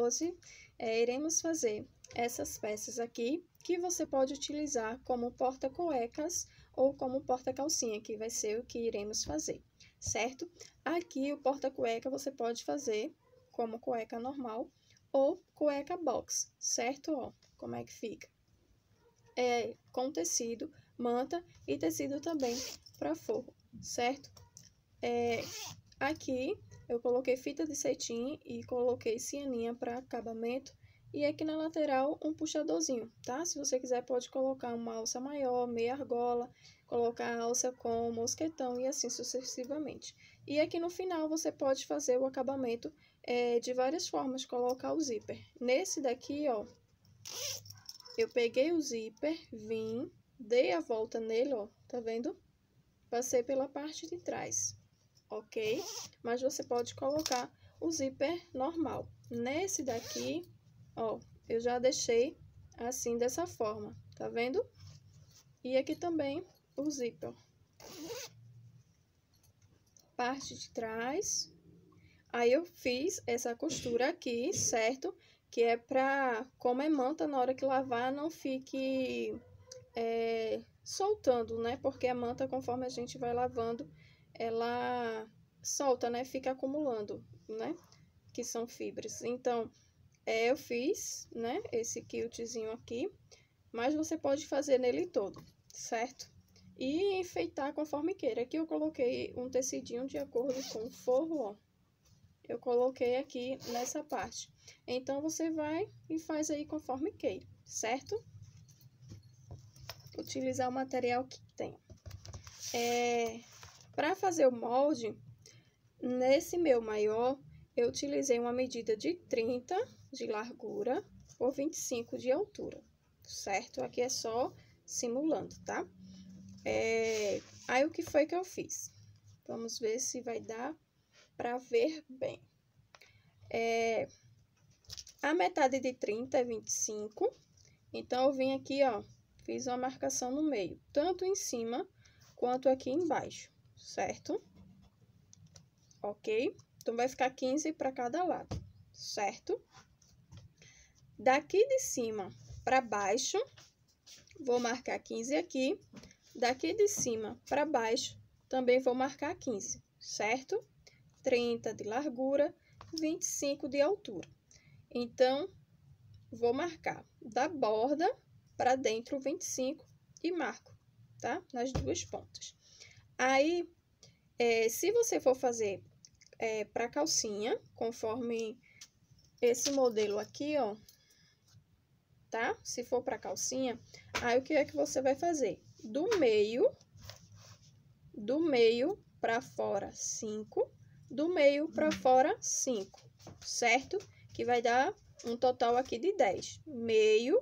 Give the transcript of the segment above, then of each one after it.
hoje iremos fazer essas peças aqui, que você pode utilizar como porta-cuecas ou como porta-calcinha, que vai ser o que iremos fazer, certo? Aqui o porta-cueca você pode fazer como cueca normal ou cueca box, certo? Ó, como é que fica? Com tecido, manta e tecido também para forro, certo? Aqui eu coloquei fita de cetim e coloquei cianinha para acabamento. E aqui na lateral um puxadorzinho, tá? Se você quiser pode colocar uma alça maior, meia argola, colocar a alça com mosquetão e assim sucessivamente. E aqui no final você pode fazer o acabamento de várias formas, colocar o zíper. Nesse daqui, ó, eu peguei o zíper, vim, dei a volta nele, ó, tá vendo? Passei pela parte de trás, ok? Mas você pode colocar o zíper normal. Nesse daqui, ó, eu já deixei assim, dessa forma, tá vendo? E aqui também o zíper. Parte de trás. Aí eu fiz essa costura aqui, certo? Que é pra, como é manta, na hora que lavar não fique soltando, né? Porque a manta, conforme a gente vai lavando, ela solta, né? Fica acumulando, né? Que são fibras. Então, eu fiz, né? Esse quiltzinho aqui, mas você pode fazer nele todo, certo? E enfeitar conforme queira. Aqui eu coloquei um tecidinho de acordo com o forro, ó. Eu coloquei aqui nessa parte. Então, você vai e faz aí conforme queira, certo? Utilizar o material que tem. Para fazer o molde, nesse meu maior, eu utilizei uma medida de 30 de largura por 25 de altura, certo? Aqui é só simulando, tá? Aí, o que foi que eu fiz? Vamos ver se vai dar para ver bem. A metade de 30 é 25, então eu vim aqui, ó, fiz uma marcação no meio, tanto em cima quanto aqui embaixo, certo? Ok? Então, vai ficar 15 para cada lado, certo? Daqui de cima para baixo, vou marcar 15 aqui. Daqui de cima para baixo, também vou marcar 15, certo? 30 de largura, 25 de altura. Então, vou marcar da borda para dentro 25 e marco, tá? Nas duas pontas. Aí, se você for fazer para calcinha, conforme esse modelo aqui, ó, tá? Se for para calcinha, aí o que é que você vai fazer? Do meio para fora 5, do meio para fora 5, certo? Que vai dar um total aqui de 10. Meio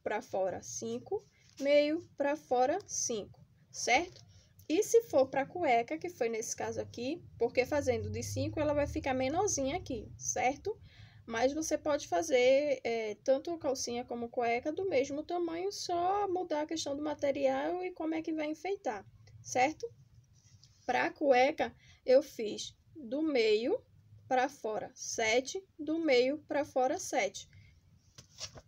para fora 5, meio para fora 5, certo? E se for para cueca, que foi nesse caso aqui, porque fazendo de 5 ela vai ficar menorzinha aqui, certo? Mas você pode fazer tanto calcinha como cueca do mesmo tamanho, só mudar a questão do material e como é que vai enfeitar, certo? Para cueca, eu fiz do meio para fora 7, do meio para fora 7,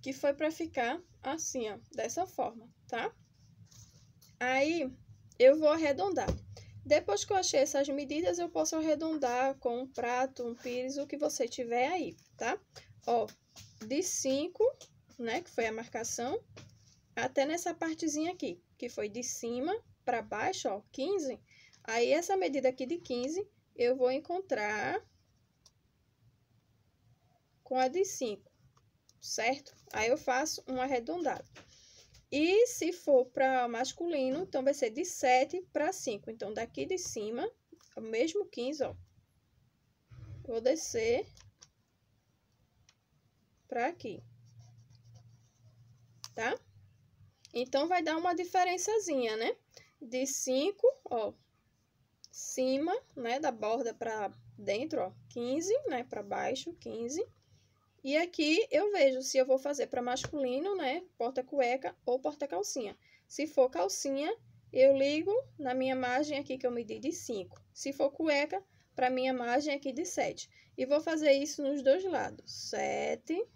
que foi para ficar assim, ó, dessa forma, tá? Aí, eu vou arredondar. Depois que eu achei essas medidas, eu posso arredondar com um prato, um pires, o que você tiver aí, tá? Ó, de 5, né, que foi a marcação, até nessa partezinha aqui, que foi de cima para baixo, ó, 15. Aí, essa medida aqui de 15, eu vou encontrar com a de 5, certo? Aí, eu faço um arredondado. E se for para masculino, então vai ser de 7 para 5. Então, daqui de cima, o mesmo 15, ó. Vou descer para aqui, tá? Então, vai dar uma diferençazinha, né? De 5, ó, cima, né, da borda para dentro, ó, 15, né, para baixo, 15. E aqui eu vejo se eu vou fazer para masculino, né, porta-cueca ou porta-calcinha. Se for calcinha, eu ligo na minha margem aqui que eu medi de 5. Se for cueca, para minha margem aqui de 7. E vou fazer isso nos dois lados. 7,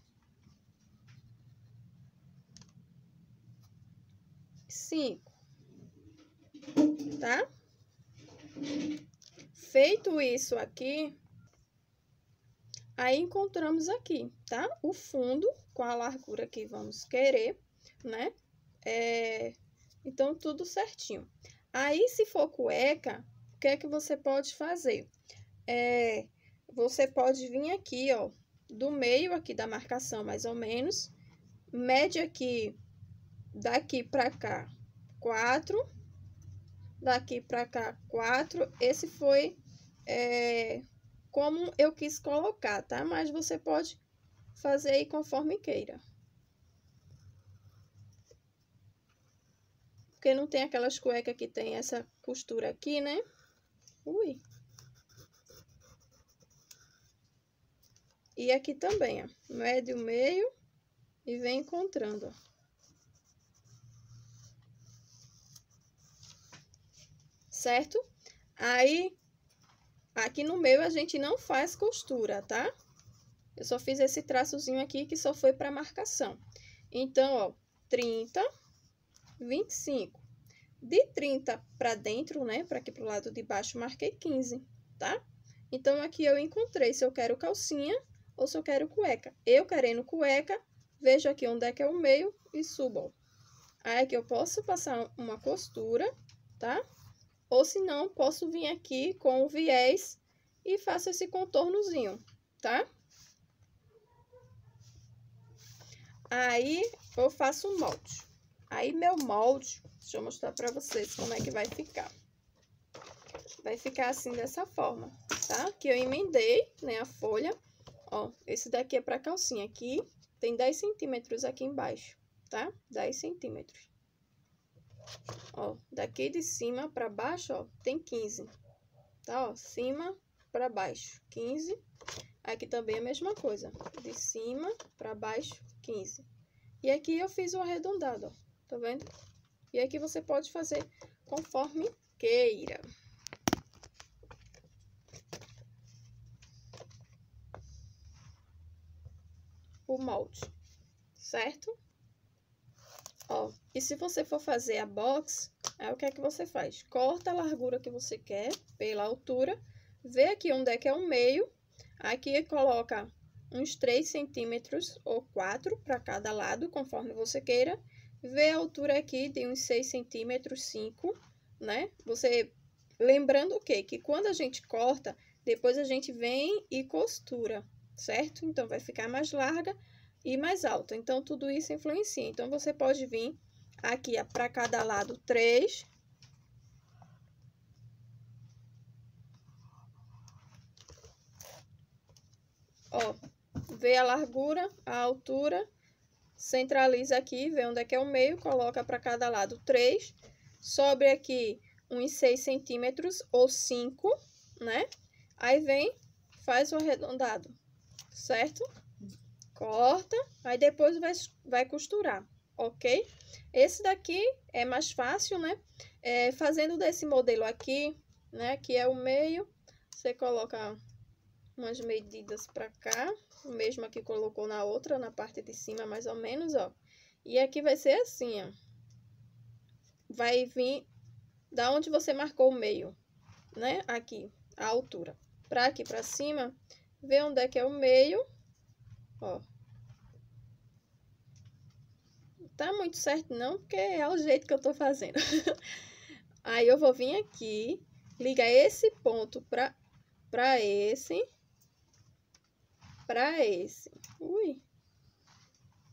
5, tá? Feito isso aqui, aí encontramos aqui, tá? O fundo com a largura que vamos querer, né? Então, tudo certinho. Aí, se for cueca, o que é que você pode fazer? Você pode vir aqui, ó, do meio aqui da marcação, mais ou menos. Mede aqui, daqui pra cá, 4. Daqui pra cá, 4. Esse foi como eu quis colocar, tá? Mas você pode fazer aí conforme queira. Porque não tem aquelas cuecas que tem essa costura aqui, né? Ui. E aqui também, ó. Mede o meio e vem encontrando, ó. Certo? Aí, aqui no meio a gente não faz costura, tá? Eu só fiz esse traçozinho aqui que só foi para marcação. Então, ó, 30, 25. De 30 para dentro, né? Para aqui pro lado de baixo, marquei 15, tá? Então, aqui eu encontrei se eu quero calcinha ou se eu quero cueca. Eu querendo cueca, vejo aqui onde é que é o meio e subo, ó. Aí, aqui eu posso passar uma costura, tá? Ou se não, posso vir aqui com o viés e faço esse contornozinho, tá? Aí, eu faço o molde. Aí, meu molde, deixa eu mostrar pra vocês como é que vai ficar. Vai ficar assim, dessa forma, tá? Que eu emendei, né, a folha. Ó, esse daqui é pra calcinha. Aqui tem 10 centímetros aqui embaixo, tá? 10 centímetros. Ó, daqui de cima pra baixo, ó, tem 15. Tá, ó, cima pra baixo, 15. Aqui também é a mesma coisa. De cima pra baixo, 15. E aqui eu fiz o arredondado, ó. Tá vendo? E aqui você pode fazer conforme queira. O molde, certo? Ó, e se você for fazer a box, aí o que é que você faz? Corta a largura que você quer pela altura, vê aqui onde é que é o meio, aqui coloca uns 3 centímetros ou 4 para cada lado, conforme você queira. Vê a altura aqui de uns 6 centímetros, 5, né? Você, lembrando o quê? Que quando a gente corta, depois a gente vem e costura, certo? Então, vai ficar mais larga e mais alta. Então, tudo isso influencia. Então, você pode vir aqui para cada lado 3. Ó, vê a largura, a altura, centraliza aqui, vê onde é que é o meio, coloca para cada lado 3. Sobre aqui uns 6 centímetros ou 5, né? Aí vem, faz o arredondado, certo? Corta, aí depois vai costurar, ok? Esse daqui é mais fácil, né? Fazendo desse modelo aqui, né? Que é o meio, você coloca umas medidas pra cá, o mesmo que colocou na outra, na parte de cima, mais ou menos, ó. E aqui vai ser assim, ó. Vai vir da onde você marcou o meio, né? Aqui, a altura. Pra aqui pra cima, vê onde é que é o meio, ó. Tá muito certo não, porque é o jeito que eu tô fazendo. Aí eu vou vir aqui, ligar esse ponto pra esse, ui,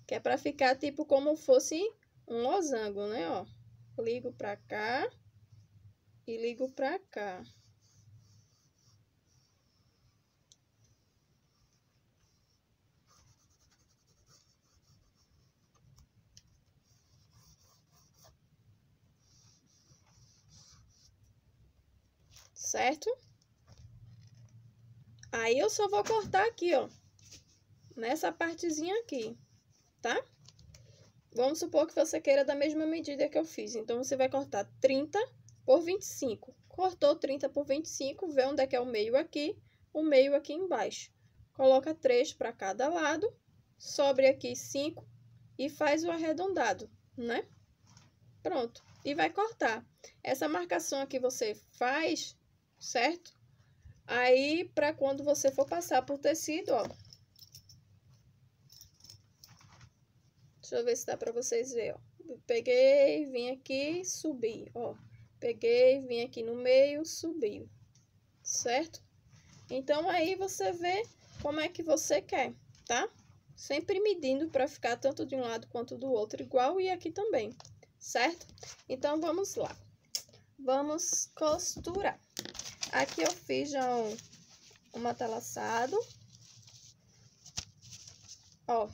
que é pra ficar tipo como fosse um losango, né, ó. Ligo pra cá e ligo pra cá. Certo? Aí eu só vou cortar aqui, ó, nessa partezinha aqui, tá? Vamos supor que você queira da mesma medida que eu fiz. Então, você vai cortar 30 por 25. Cortou 30 por 25, vê onde é que é o meio aqui embaixo. coloca 3 para cada lado, sobre aqui 5 e faz o arredondado, né? Pronto. E vai cortar. Essa marcação aqui você faz, certo? Aí, para quando você for passar por tecido, ó. Deixa eu ver se dá para vocês verem, ó. Peguei, vim aqui, subi, ó. Peguei, vim aqui no meio, subiu, certo? Então, aí você vê como é que você quer, tá? Sempre medindo para ficar tanto de um lado quanto do outro igual e aqui também, certo? Então, vamos lá. Vamos costurar. Aqui eu fiz já um matelaçado. Ó,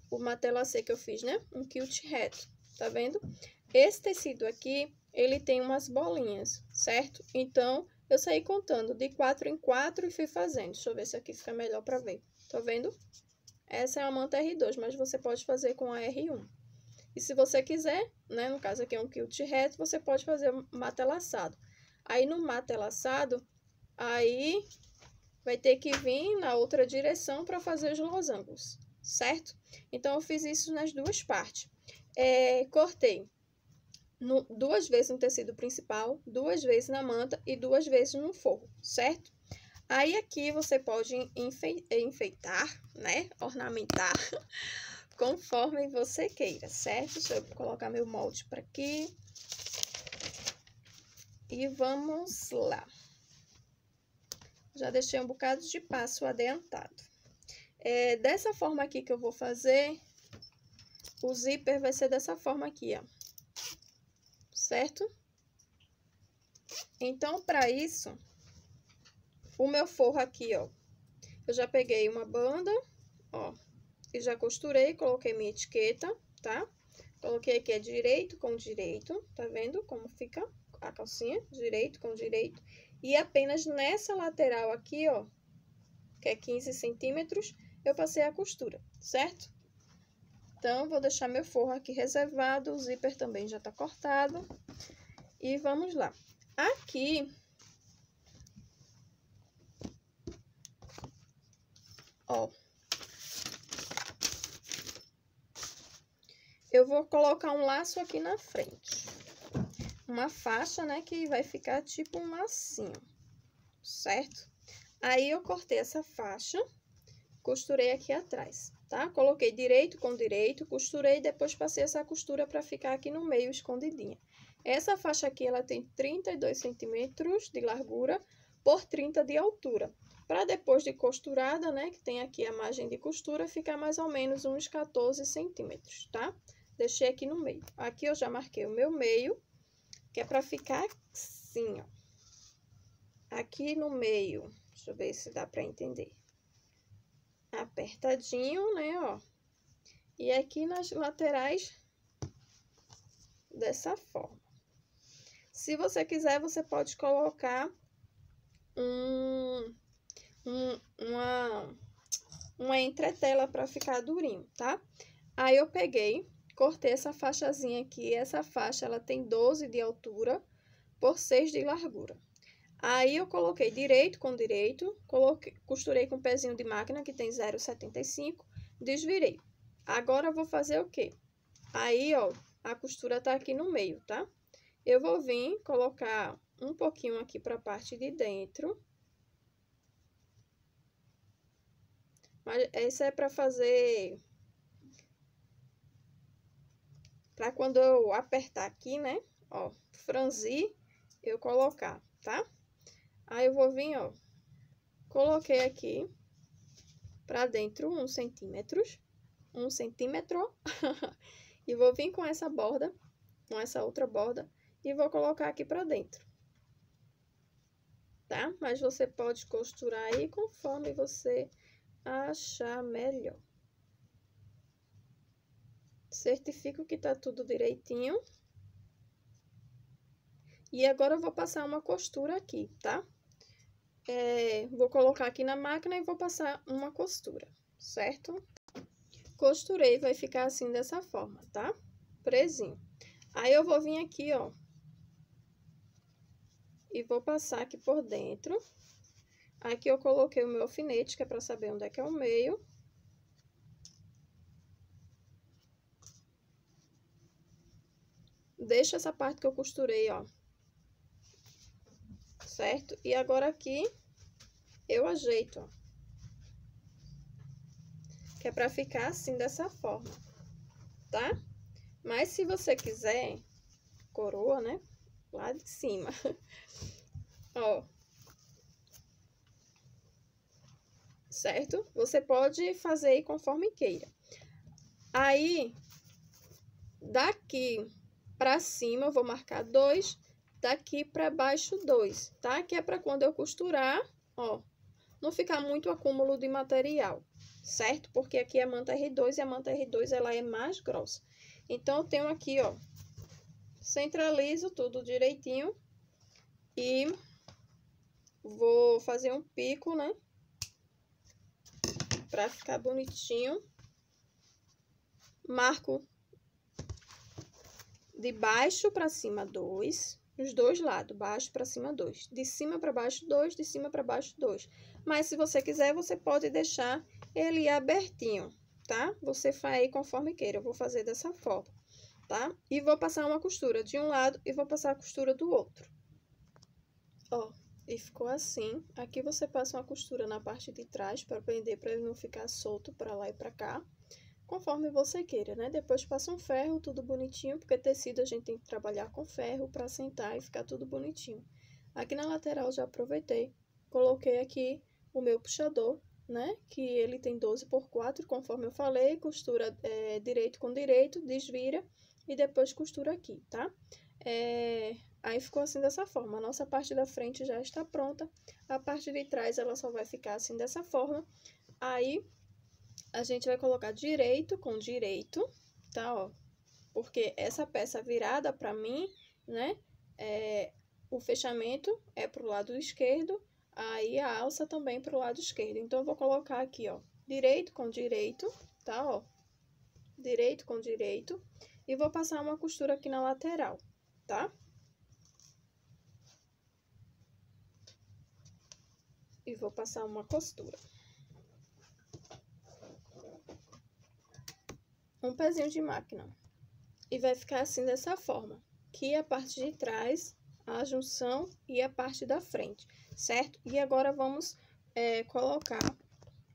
o matelacê que eu fiz, né? Um quilt reto, tá vendo? Esse tecido aqui, ele tem umas bolinhas, certo? Então, eu saí contando de 4 em 4 e fui fazendo. Deixa eu ver se aqui fica melhor pra ver. Tá vendo? Essa é a manta R2, mas você pode fazer com a R1. E se você quiser, né? No caso aqui é um quilt reto, você pode fazer matelaçado. Aí, no matelaçado, aí vai ter que vir na outra direção para fazer os losangos, certo? Então, eu fiz isso nas duas partes. Cortei 2 vezes no tecido principal, 2 vezes na manta e 2 vezes no forro, certo? Aí, aqui você pode enfeitar, né? Ornamentar, conforme você queira, certo? Deixa eu colocar meu molde para aqui. E vamos lá. Já deixei um bocado de passo adiantado. Dessa forma aqui que eu vou fazer, o zíper vai ser dessa forma aqui, ó. Certo? Então, para isso, o meu forro aqui, ó, eu já peguei uma banda, ó, e já costurei, coloquei minha etiqueta, tá? Coloquei aqui direito com direito, tá vendo como fica a calcinha? Direito com direito. E apenas nessa lateral aqui, ó, que é 15 centímetros, eu passei a costura, certo? Então, vou deixar meu forro aqui reservado, o zíper também já tá cortado. E vamos lá. Aqui, ó, eu vou colocar um laço aqui na frente. Uma faixa, né, que vai ficar tipo um lacinho, certo? Aí, eu cortei essa faixa, costurei aqui atrás, tá? Coloquei direito com direito, costurei e depois passei essa costura para ficar aqui no meio, escondidinha. Essa faixa aqui, ela tem 32 centímetros de largura por 30 de altura. Para depois de costurada, né, que tem aqui a margem de costura, ficar mais ou menos uns 14 centímetros, tá? Deixei aqui no meio. Aqui eu já marquei o meu meio, que é para ficar assim, ó. Aqui no meio, deixa eu ver se dá para entender. Apertadinho, né, ó. E aqui nas laterais, dessa forma. Se você quiser, você pode colocar uma entretela para ficar durinho, tá? Aí, eu peguei, cortei essa faixazinha aqui. Essa faixa, ela tem 12 de altura por 6 de largura. Aí, eu coloquei direito com direito, costurei com o pezinho de máquina, que tem 0,75, desvirei. Agora, eu vou fazer o quê? Aí, ó, a costura tá aqui no meio, tá? Eu vou vir colocar um pouquinho aqui para a parte de dentro. Mas essa é para fazer... Para quando eu apertar aqui, né? Ó, franzir, eu colocar, tá? Aí, eu vou vir, ó. Coloquei aqui para dentro 1 centímetro. 1 centímetro. E vou vir com essa borda, com essa outra borda, e vou colocar aqui para dentro. Tá? Mas você pode costurar aí conforme você achar melhor. Certifico que tá tudo direitinho. E agora, eu vou passar uma costura aqui, tá? Vou colocar aqui na máquina e vou passar uma costura, certo? Costurei, vai ficar assim dessa forma, tá? Presinho. Aí, eu vou vir aqui, ó. E vou passar aqui por dentro. Aqui eu coloquei o meu alfinete, que é pra saber onde é que é o meio. Deixa essa parte que eu costurei, ó. Certo? E agora aqui, eu ajeito, ó. Que é pra ficar assim, dessa forma, tá? Mas se você quiser, coroa, né? Lá de cima. Ó. Certo? Você pode fazer aí conforme queira. Aí, daqui pra cima, eu vou marcar 2, daqui pra baixo 2, tá? Que é pra quando eu costurar, ó, não ficar muito acúmulo de material, certo? Porque aqui é a manta R2 e a manta R2, ela é mais grossa. Então, eu tenho aqui, ó, centralizo tudo direitinho e vou fazer um pico, né? Pra ficar bonitinho. Marco de baixo para cima 2, os dois lados, baixo para cima 2, de cima para baixo 2, de cima para baixo 2. Mas se você quiser, você pode deixar ele abertinho, tá? Você faz aí conforme queira. Eu vou fazer dessa forma, tá? E vou passar uma costura de um lado e vou passar a costura do outro. Ó, e ficou assim. Aqui você passa uma costura na parte de trás para prender, para ele não ficar solto para lá e para cá. Conforme você queira, né? Depois passa um ferro, tudo bonitinho, porque tecido a gente tem que trabalhar com ferro para sentar e ficar tudo bonitinho. Aqui na lateral já aproveitei, coloquei aqui o meu puxador, né? Que ele tem 12 por 4, conforme eu falei, costura direito com direito, desvira e depois costura aqui, tá? Aí ficou assim dessa forma. A nossa parte da frente já está pronta, a parte de trás ela só vai ficar assim dessa forma. Aí a gente vai colocar direito com direito, tá, ó? Porque essa peça virada pra mim, né, o fechamento é pro lado esquerdo, aí a alça também pro lado esquerdo. Então, eu vou colocar aqui, ó, direito com direito, tá, ó? Direito com direito. E vou passar uma costura aqui na lateral, tá? E vou passar uma costura. Um pezinho de máquina. E vai ficar assim dessa forma, que a parte de trás, a junção e a parte da frente, certo? E agora vamos colocar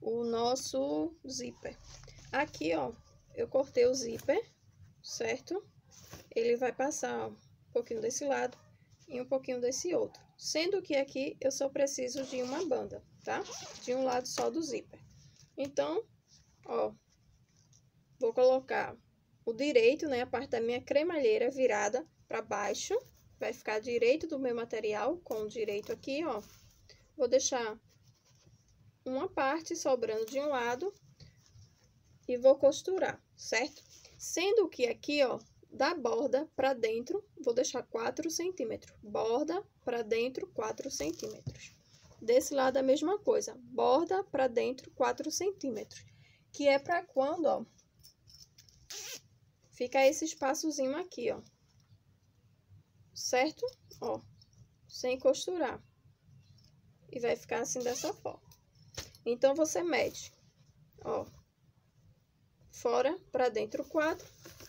o nosso zíper. Aqui, ó, eu cortei o zíper, certo? Ele vai passar ó, um pouquinho desse lado e um pouquinho desse outro. Sendo que aqui eu só preciso de uma banda, tá? De um lado só do zíper. Então, ó, vou colocar o direito, né, a parte da minha cremalheira virada para baixo, vai ficar direito do meu material, com o direito aqui, ó. Vou deixar uma parte sobrando de um lado e vou costurar, certo? Sendo que aqui, ó, da borda para dentro, vou deixar 4 centímetros. Borda para dentro, 4 centímetros. Desse lado a mesma coisa, borda para dentro, 4 centímetros. Que é para quando, ó, fica esse espaçozinho aqui, ó. Certo? Ó, sem costurar. E vai ficar assim dessa forma. Então, você mede, ó, fora pra dentro 4.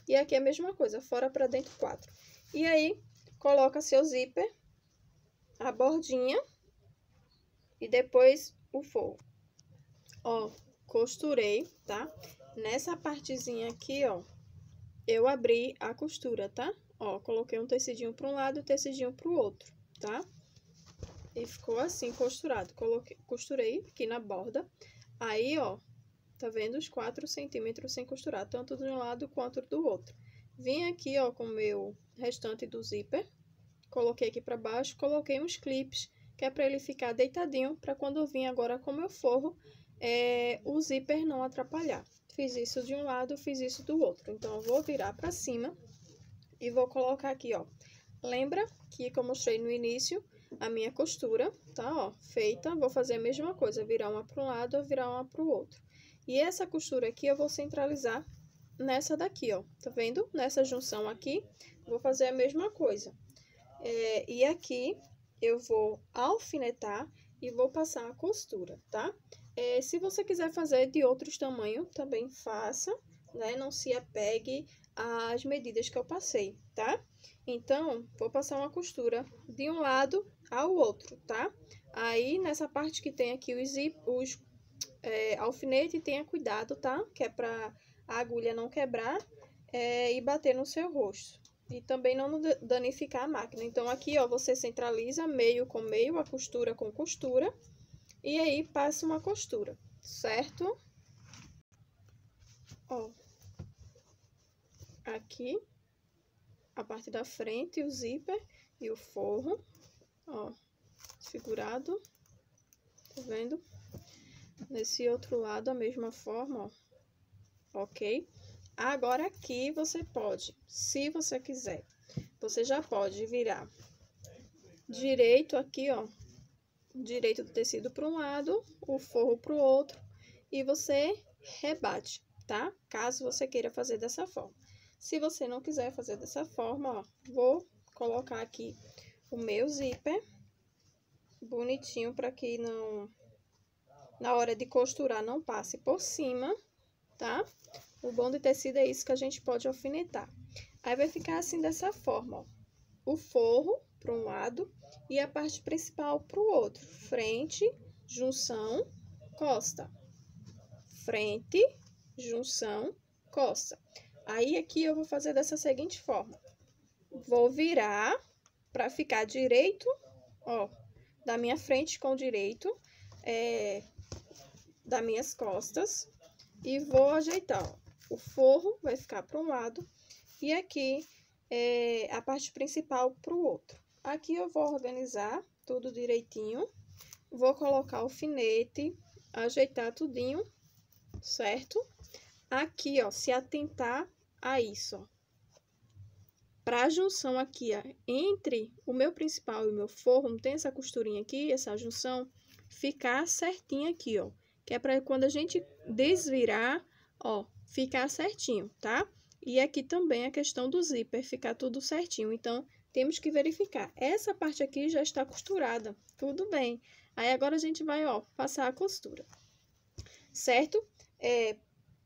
E aqui é a mesma coisa, fora pra dentro 4. E aí, coloca seu zíper, a bordinha e depois o forro. Ó, costurei, tá? Nessa partezinha aqui, ó, eu abri a costura, tá? Ó, coloquei um tecidinho para um lado e um tecidinho para o outro, tá? E ficou assim, costurado. Costurei aqui na borda. Aí, ó, tá vendo os 4 centímetros sem costurar, tanto de um lado quanto do outro. Vim aqui, ó, com o meu restante do zíper. Coloquei aqui para baixo, coloquei uns clipes, que é para ele ficar deitadinho, para quando eu vim agora com o meu forro, o zíper não atrapalhar. Fiz isso de um lado, fiz isso do outro. Então, eu vou virar para cima e vou colocar aqui, ó. Lembra que eu mostrei no início a minha costura, tá, ó, feita. Vou fazer a mesma coisa, virar uma para um lado, virar uma para o outro. E essa costura aqui eu vou centralizar nessa daqui, ó. Tá vendo? Nessa junção aqui, vou fazer a mesma coisa. E aqui eu vou alfinetar e vou passar a costura, tá? Se você quiser fazer de outros tamanhos, também faça, né? Não se apegue às medidas que eu passei, tá? Então, vou passar uma costura de um lado ao outro, tá? Aí, nessa parte que tem aqui os alfinete, tenha cuidado, tá? Que é pra a agulha não quebrar e bater no seu rosto. E também não danificar a máquina. Então, aqui, ó, você centraliza meio com meio, a costura com costura. E aí, passa uma costura, certo? Ó, aqui, a parte da frente, o zíper e o forro, ó, segurado, tá vendo? Nesse outro lado, a mesma forma, ó, ok? Agora, aqui, você pode, se você quiser, você já pode virar direito aqui, ó, direito do tecido para um lado, o forro para o outro, e você rebate, tá? Caso você queira fazer dessa forma. Se você não quiser fazer dessa forma, ó, vou colocar aqui o meu zíper bonitinho para que não, na hora de costurar, não passe por cima, tá? O bom de tecido é isso que a gente pode alfinetar. Aí, vai ficar assim dessa forma, ó. O forro para um lado e a parte principal para o outro. Frente, junção, costa. Frente, junção, costa. Aí, aqui eu vou fazer dessa seguinte forma. Vou virar para ficar direito, ó, da minha frente com direito, das minhas costas. E vou ajeitar, ó. O forro vai ficar para um lado e aqui a parte principal para o outro. Aqui eu vou organizar tudo direitinho, vou colocar o alfinete, ajeitar tudinho, certo? Aqui, ó, se atentar a isso, ó. Para a junção aqui, ó, entre o meu principal e o meu forro, não tem essa costurinha aqui, essa junção, ficar certinha aqui, ó. Que é para quando a gente desvirar, ó, ficar certinho, tá? E aqui também a questão do zíper, ficar tudo certinho. Então, temos que verificar. Essa parte aqui já está costurada, tudo bem. Aí, agora a gente vai, ó, passar a costura, certo?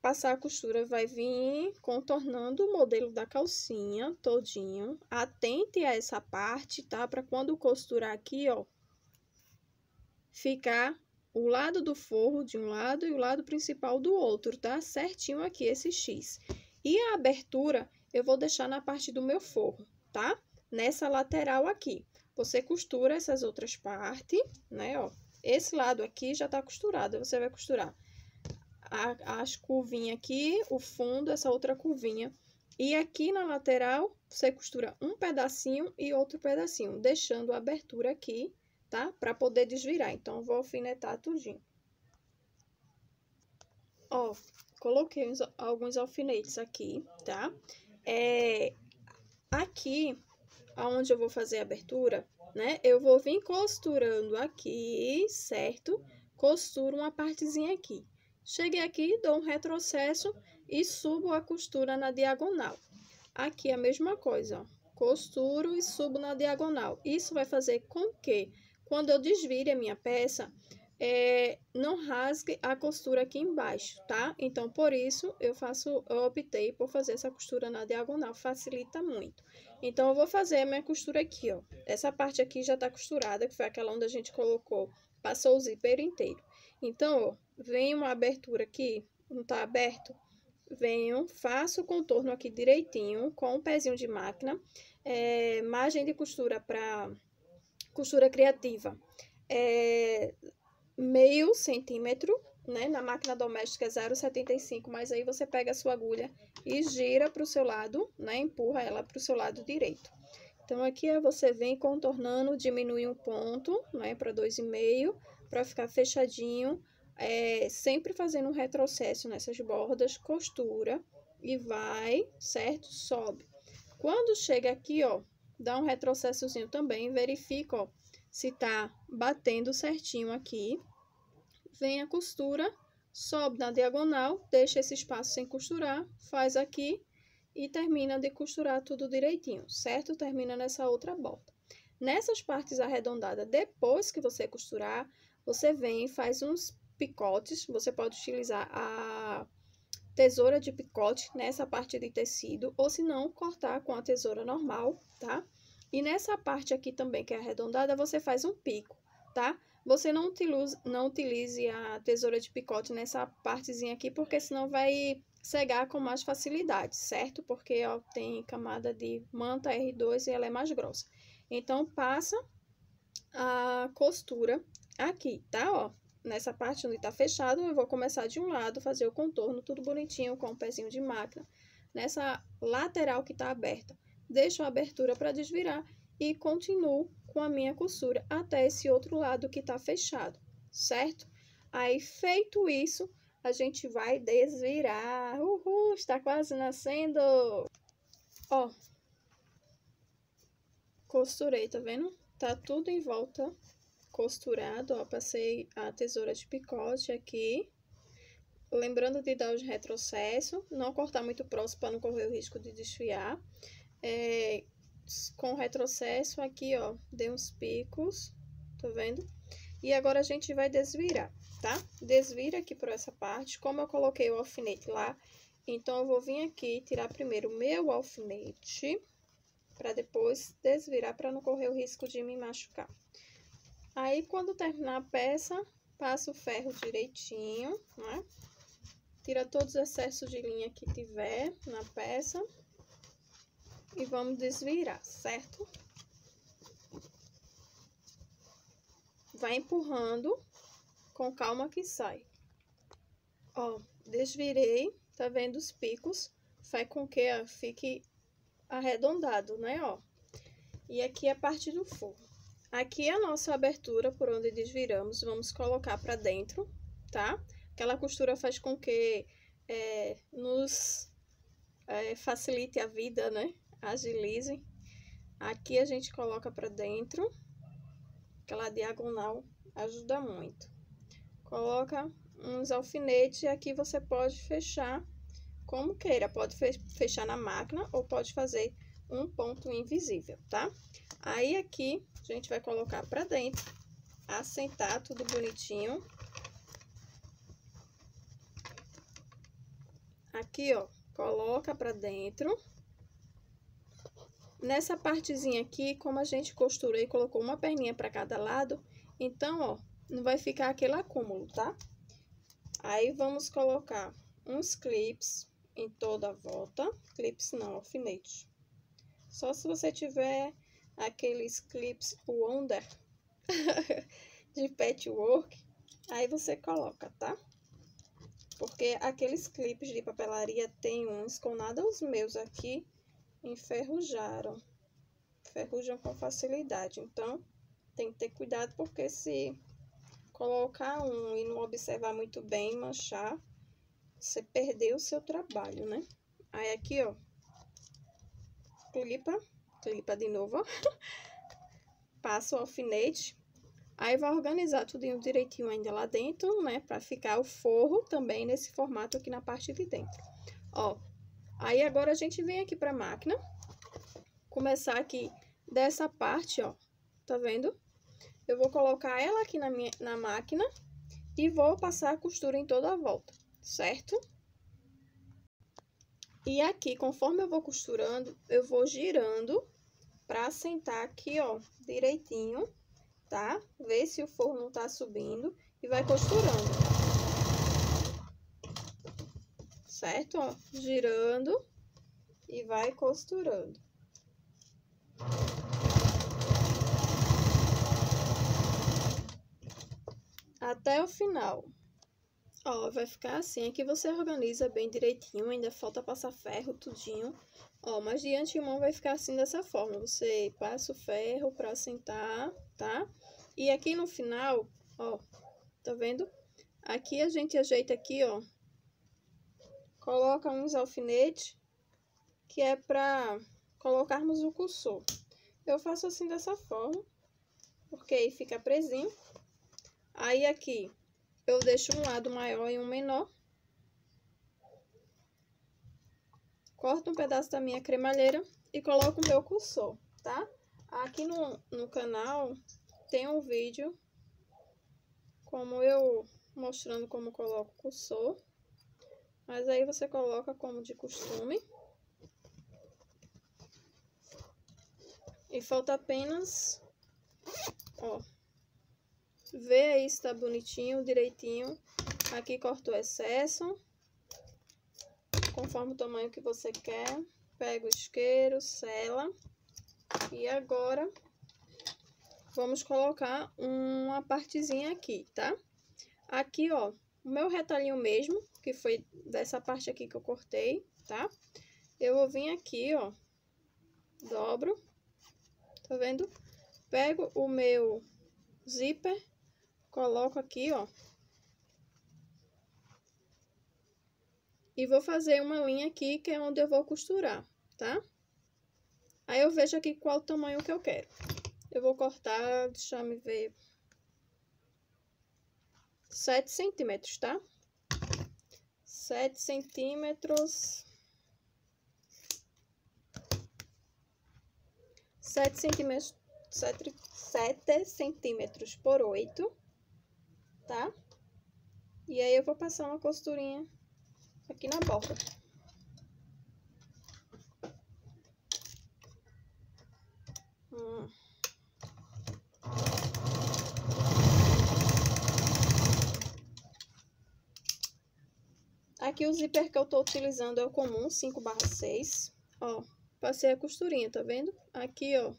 Passar a costura vai vir contornando o modelo da calcinha todinho. Atente a essa parte, tá? Para quando costurar aqui, ó, ficar o lado do forro de um lado e o lado principal do outro, tá? Certinho aqui esse X. E a abertura eu vou deixar na parte do meu forro, tá? Nessa lateral aqui. Você costura essas outras partes, né, ó. Esse lado aqui já tá costurado, você vai costurar as curvinhas aqui, o fundo, essa outra curvinha. E aqui na lateral, você costura um pedacinho e outro pedacinho, deixando a abertura aqui, tá? Para poder desvirar. Então, eu vou alfinetar tudinho. Ó, coloquei alguns alfinetes aqui, tá? Aqui, aonde eu vou fazer a abertura, né? Eu vou vir costurando aqui, certo? Costuro uma partezinha aqui. Cheguei aqui, dou um retrocesso e subo a costura na diagonal. Aqui a mesma coisa, ó. Costuro e subo na diagonal. Isso vai fazer com que, quando eu desvire a minha peça, não rasgue a costura aqui embaixo, tá? Então, por isso, eu optei por fazer essa costura na diagonal, facilita muito. Então, eu vou fazer a minha costura aqui, ó. Essa parte aqui já tá costurada, que foi aquela onde a gente colocou, passou o zíper inteiro. Então, ó, vem uma abertura aqui, não tá aberto, venho, faço o contorno aqui direitinho, com o pezinho de máquina, margem de costura para costura criativa, meio centímetro, né? Na máquina doméstica é 0,75, mas aí você pega a sua agulha e gira para o seu lado, né? Empurra ela para o seu lado direito. Então, aqui você vem contornando, diminui um ponto, né? Para 2,5, para ficar fechadinho, sempre fazendo um retrocesso nessas bordas, costura e vai, certo? Sobe. Quando chega aqui, ó, dá um retrocessozinho também, verifica, ó, se tá batendo certinho aqui. Vem a costura, sobe na diagonal, deixa esse espaço sem costurar, faz aqui e termina de costurar tudo direitinho, certo? Termina nessa outra borda. Nessas partes arredondadas, depois que você costurar, você vem e faz uns picotes. Você pode utilizar a tesoura de picote nessa parte de tecido, ou se não, cortar com a tesoura normal, tá? E nessa parte aqui também, que é arredondada, você faz um pico, tá? Você não utilize a tesoura de picote nessa partezinha aqui, porque senão vai cegar com mais facilidade, certo? Porque, ó, tem camada de manta R2 e ela é mais grossa. Então, passa a costura aqui, tá? Ó, nessa parte onde tá fechado, eu vou começar de um lado, fazer o contorno, tudo bonitinho, com o pezinho de máquina. Nessa lateral que tá aberta, deixo a abertura para desvirar e continuo com a minha costura até esse outro lado que tá fechado, certo? Aí, feito isso, a gente vai desvirar. Uhul, está quase nascendo! Ó, costurei, tá vendo? Tá tudo em volta costurado, ó. Passei a tesoura de picote aqui. Lembrando de dar os retrocessos, não cortar muito próximo para não correr o risco de desfiar. Com o retrocesso aqui, ó, dei uns picos, tá vendo? E agora a gente vai desvirar, tá? Desvira aqui por essa parte. Como eu coloquei o alfinete lá, então eu vou vir aqui tirar primeiro o meu alfinete, para depois desvirar, para não correr o risco de me machucar. Aí, quando terminar a peça, passa o ferro direitinho, né? Tira todos os excessos de linha que tiver na peça. E vamos desvirar, certo? Vai empurrando com calma que sai. Ó, desvirei, tá vendo os picos? Faz com que fique arredondado, né, ó? E aqui é a parte do forro. Aqui é a nossa abertura por onde desviramos, vamos colocar pra dentro, tá? Aquela costura faz com que nos facilite a vida, né? Agilize. Aqui a gente coloca pra dentro, aquela diagonal ajuda muito. Coloca uns alfinetes e aqui você pode fechar como queira, pode fechar na máquina ou pode fazer um ponto invisível, tá? Aí aqui a gente vai colocar pra dentro, assentar tudo bonitinho. Aqui, ó, coloca pra dentro. Nessa partezinha aqui, como a gente costurou e colocou uma perninha pra cada lado, então, ó, não vai ficar aquele acúmulo, tá? Aí, vamos colocar uns clips em toda a volta. Clips não, alfinete. Só se você tiver aqueles clips Wonder de patchwork, aí você coloca, tá? Porque aqueles clipes de papelaria tem uns com nada, os meus aqui enferrujam com facilidade. Então, tem que ter cuidado, porque se colocar um e não observar muito bem, manchar, você perdeu o seu trabalho, né? Aí aqui, ó, clipa de novo, ó. Passa o alfinete. Aí vai organizar tudinho direitinho ainda lá dentro, né? Pra ficar o forro também nesse formato aqui na parte de dentro. Ó, aí agora a gente vem aqui pra máquina. Começar aqui dessa parte, ó. Tá vendo? Eu vou colocar ela aqui na máquina e vou passar a costura em toda a volta, certo? E aqui, conforme eu vou costurando, eu vou girando pra assentar aqui, ó, direitinho, tá? Ver se o forro não tá subindo e vai costurando. Certo? Ó, girando e vai costurando. Até o final. Ó, vai ficar assim. Aqui você organiza bem direitinho, ainda falta passar ferro, tudinho. Ó, mas de antemão vai ficar assim dessa forma. Você passa o ferro pra assentar, tá? E aqui no final, ó, tá vendo? Aqui a gente ajeita aqui, ó. Coloca uns alfinetes, que é pra colocarmos o cursor. Eu faço assim dessa forma, porque aí fica presinho. Aí aqui eu deixo um lado maior e um menor. Corto um pedaço da minha cremalheira e coloco o meu cursor, tá? Aqui no canal tem um vídeo como eu mostrando como coloco o cursor, mas aí você coloca como de costume. E falta apenas, ó, ver aí se tá bonitinho, direitinho. Aqui corta o excesso, conforme o tamanho que você quer. Pega o isqueiro, sela. E agora, vamos colocar uma partezinha aqui, tá? Aqui, ó, o meu retalhinho mesmo, que foi dessa parte aqui que eu cortei, tá? Eu vou vir aqui, ó, dobro, tá vendo? Pego o meu zíper, coloco aqui, ó. E vou fazer uma linha aqui, que é onde eu vou costurar, tá? Aí eu vejo aqui qual o tamanho que eu quero. Eu vou cortar, deixa eu ver, 7 centímetros, tá? 7 centímetros. 7 centímetros, 7 centímetros por 8, tá? E aí eu vou passar uma costurinha aqui na borda. Aqui o zíper que eu tô utilizando é o comum, 5/6. Ó, passei a costurinha, tá vendo? Aqui, ó,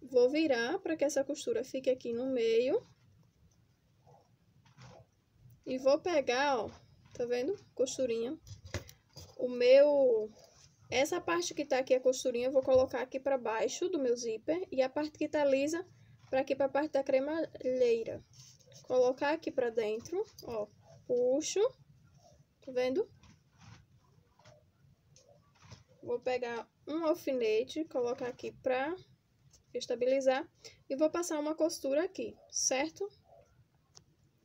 vou virar para que essa costura fique aqui no meio. E vou pegar, ó, tá vendo? Costurinha. Essa parte que tá aqui, a costurinha, eu vou colocar aqui pra baixo do meu zíper. E a parte que tá lisa, pra aqui pra parte da cremalheira. Colocar aqui pra dentro, ó, puxo. Tá vendo? Vou pegar um alfinete, colocar aqui pra estabilizar. E vou passar uma costura aqui, certo?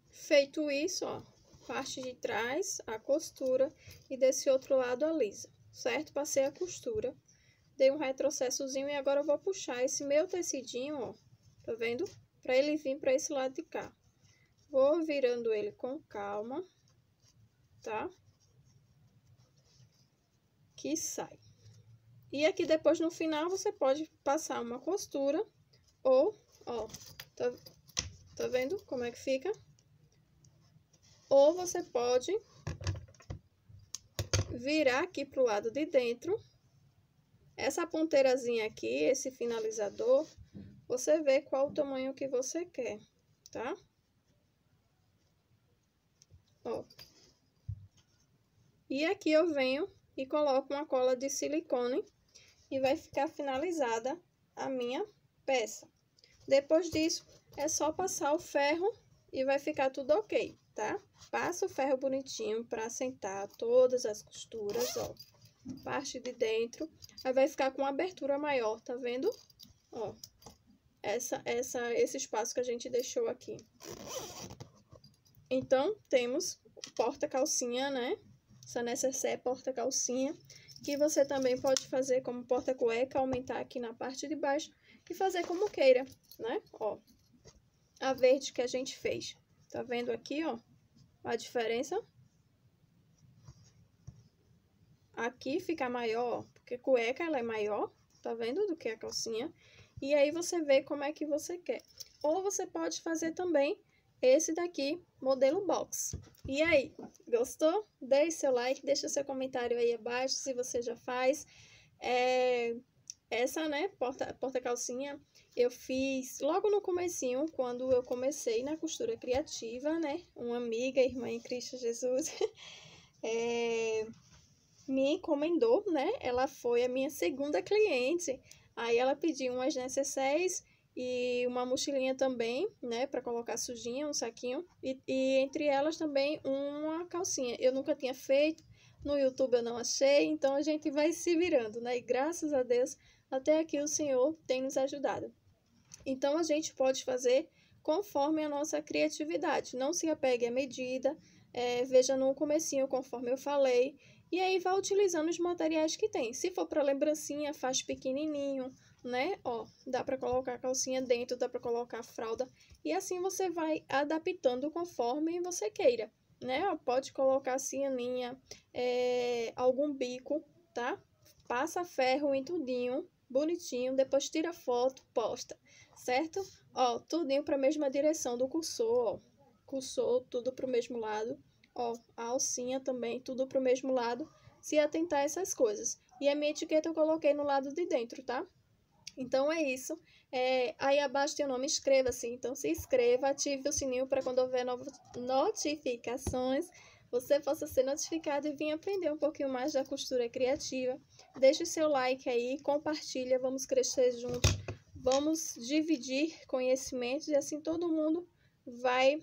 Feito isso, ó, parte de trás, a costura, e desse outro lado a lisa, certo? Passei a costura, dei um retrocessozinho e agora eu vou puxar esse meu tecidinho, ó, tá vendo? Pra ele vir pra esse lado de cá. Vou virando ele com calma, tá? Que sai. E aqui depois no final você pode passar uma costura ou, ó, tá vendo como é que fica? Ou você pode virar aqui pro lado de dentro. Essa ponteirazinha aqui, esse finalizador, você vê qual o tamanho que você quer, tá? Ó. E aqui eu venho e coloco uma cola de silicone e vai ficar finalizada a minha peça. Depois disso, é só passar o ferro e vai ficar tudo ok, tá? Passa o ferro bonitinho para assentar todas as costuras, ó. Parte de dentro, aí vai ficar com uma abertura maior, tá vendo? Ó, esse espaço que a gente deixou aqui. Então, temos o porta-calcinha, né? Essa necessaire porta-calcinha, que você também pode fazer como porta-cueca, aumentar aqui na parte de baixo e fazer como queira, né? Ó, a verde que a gente fez. Tá vendo aqui, ó, a diferença? Aqui fica maior, porque cueca ela é maior, tá vendo, do que a calcinha. E aí você vê como é que você quer. Ou você pode fazer também esse daqui, modelo box. E aí, gostou? Deixe seu like, deixa seu comentário aí abaixo se você já faz. Essa, né, porta-calcinha, eu fiz logo no comecinho, quando eu comecei na costura criativa, né? Uma amiga, irmã em Cristo Jesus, me encomendou, né? Ela foi a minha segunda cliente. Aí ela pediu umas necessaires e uma mochilinha também, né? Pra colocar sujinha, um saquinho. E entre elas também uma calcinha. Eu nunca tinha feito, no YouTube eu não achei, então a gente vai se virando, né? E graças a Deus, até aqui o Senhor tem nos ajudado. Então a gente pode fazer conforme a nossa criatividade. Não se apegue à medida, veja no comecinho, conforme eu falei. E aí vai utilizando os materiais que tem. Se for para lembrancinha, faz pequenininho. né? Ó, dá pra colocar a calcinha dentro, dá pra colocar a fralda. E assim você vai adaptando conforme você queira, né? Ó, pode colocar assim a linha, algum bico, tá? Passa ferro em tudinho, bonitinho, depois tira foto, posta, certo? Ó, tudinho pra mesma direção do cursor, ó. Cursor, tudo pro mesmo lado. Ó, a alcinha também, tudo pro mesmo lado. Se atentar a essas coisas. E a minha etiqueta eu coloquei no lado de dentro, tá? Então é isso. Aí abaixo tem o nome, inscreva-se. Então se inscreva, ative o sininho para quando houver novas notificações, você possa ser notificado e vir aprender um pouquinho mais da costura criativa. Deixe o seu like aí, compartilha, vamos crescer juntos, vamos dividir conhecimentos e assim todo mundo vai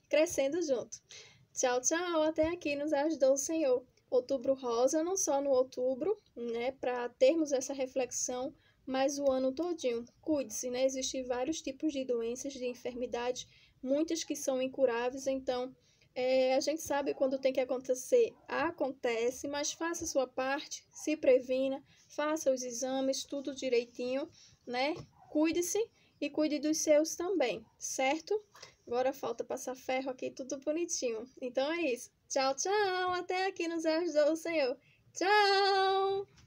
crescendo junto. Tchau, tchau. Até aqui nos ajudou o Senhor. Outubro Rosa, não só no outubro, né, para termos essa reflexão, mas o ano todinho. Cuide-se, né? Existem vários tipos de doenças, de enfermidades, muitas que são incuráveis, então a gente sabe quando tem que acontecer, acontece, mas faça a sua parte, se previna, faça os exames, tudo direitinho, né? Cuide-se e cuide dos seus também, certo? Agora falta passar ferro aqui, tudo bonitinho. Então é isso. Tchau, tchau. Até aqui nos ajudou o Senhor. Tchau!